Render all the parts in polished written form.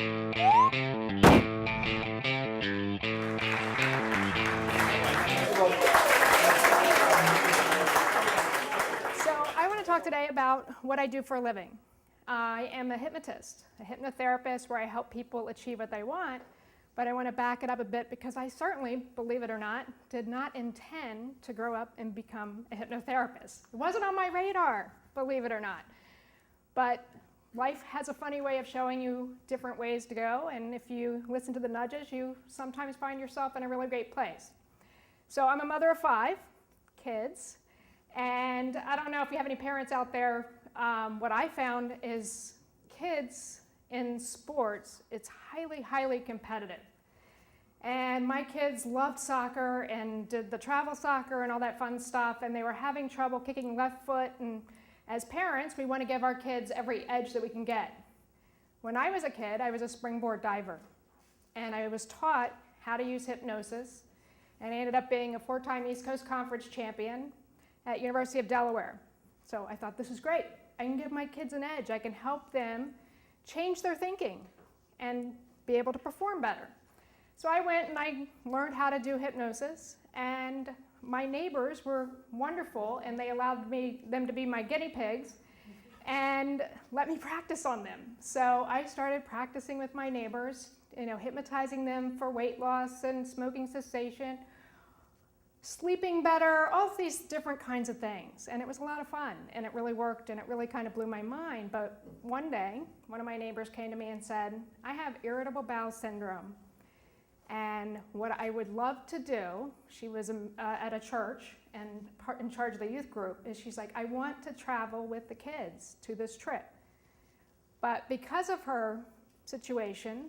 I want to talk today about what I do for a living. I am a hypnotist, a hypnotherapist where I help people achieve what they want, but I want to back it up a bit because I certainly, believe it or not, did not intend to grow up and become a hypnotherapist. It wasn't on my radar, believe it or not. But life has a funny way of showing you different ways to go, and if you listen to the nudges, you sometimes find yourself in a really great place. So I'm a mother of 5 kids, and I don't know if you have any parents out there. What I found is kids in sports, it's highly, highly competitive. And my kids loved soccer and did the travel soccer and all that fun stuff, and they were having trouble kicking left foot, and as parents, we want to give our kids every edge that we can get. When I was a kid, I was a springboard diver, and I was taught how to use hypnosis, and I ended up being a 4-time East Coast Conference champion at University of Delaware. So I thought, this is great. I can give my kids an edge. I can help them change their thinking and be able to perform better. So I went and I learned how to do hypnosis, and my neighbors were wonderful, and they allowed them to be my guinea pigs and let me practice on them. So I started practicing with my neighbors, hypnotizing them for weight loss and smoking cessation, sleeping better, all these different kinds of things. And it was a lot of fun, and it really worked, and it really kind of blew my mind. But one day, one of my neighbors came to me and said, I have irritable bowel syndrome. And what I would love to do, she was at a church and in charge of the youth group, is she's like, I want to travel with the kids to this trip. But because of her situation,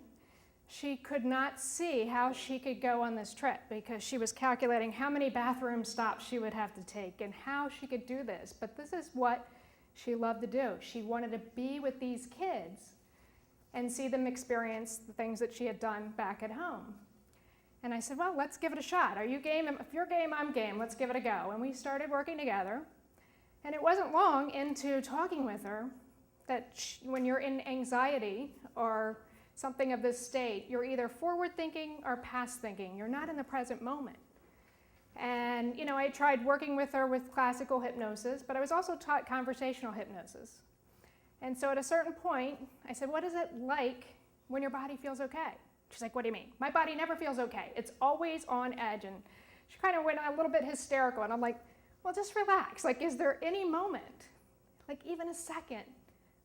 she could not see how she could go on this trip because she was calculating how many bathroom stops she would have to take and how she could do this. But this is what she loved to do. She wanted to be with these kids and see them experience the things that she had done back at home. And I said, well, let's give it a shot. Are you game? If you're game, I'm game. Let's give it a go. And we started working together. And it wasn't long into talking with her that when you're in anxiety or something of this state, you're either forward thinking or past thinking. You're not in the present moment. And I tried working with her with classical hypnosis, but I was also taught conversational hypnosis. And so at a certain point, I said, what is it like when your body feels okay? She's like, what do you mean? My body never feels okay. It's always on edge. And she kind of went a little bit hysterical. And I'm like, well, just relax. Like, is there any moment, like even a second,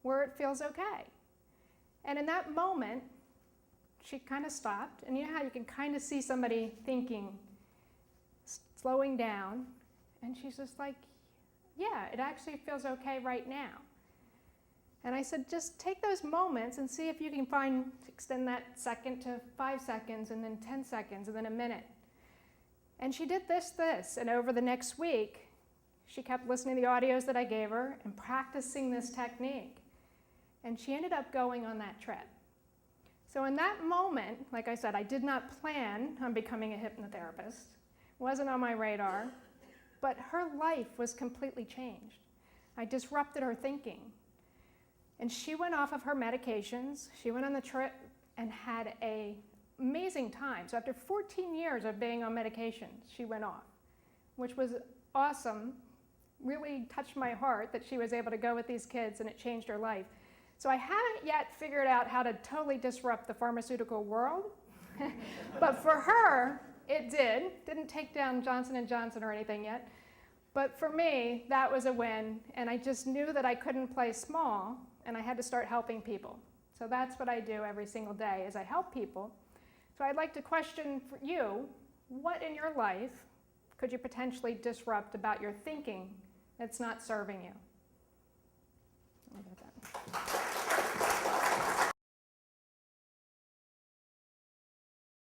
where it feels okay? And in that moment, she kind of stopped. And you know how you can kind of see somebody thinking, slowing down. And she's just like, yeah, it actually feels okay right now. And I said, just take those moments and see if you can extend that second to 5 seconds, and then 10 seconds, and then a minute. And she did this, and over the next week, she kept listening to the audios that I gave her and practicing this technique. And she ended up going on that trip. So in that moment, like I said, I did not plan on becoming a hypnotherapist. It wasn't on my radar, but her life was completely changed. I disrupted her thinking. And she went off of her medications. She went on the trip and had an amazing time. So after 14 years of being on medications, she went off, which was awesome. Really touched my heart that she was able to go with these kids, and it changed her life. So I haven't yet figured out how to totally disrupt the pharmaceutical world. But for her, it did. Didn't take down Johnson & Johnson or anything yet. But for me, that was a win. And I just knew that I couldn't play small, and I had to start helping people. So that's what I do every single day, is I help people. So I'd like to question for you, what in your life could you potentially disrupt about your thinking that's not serving you? I'll leave it at that.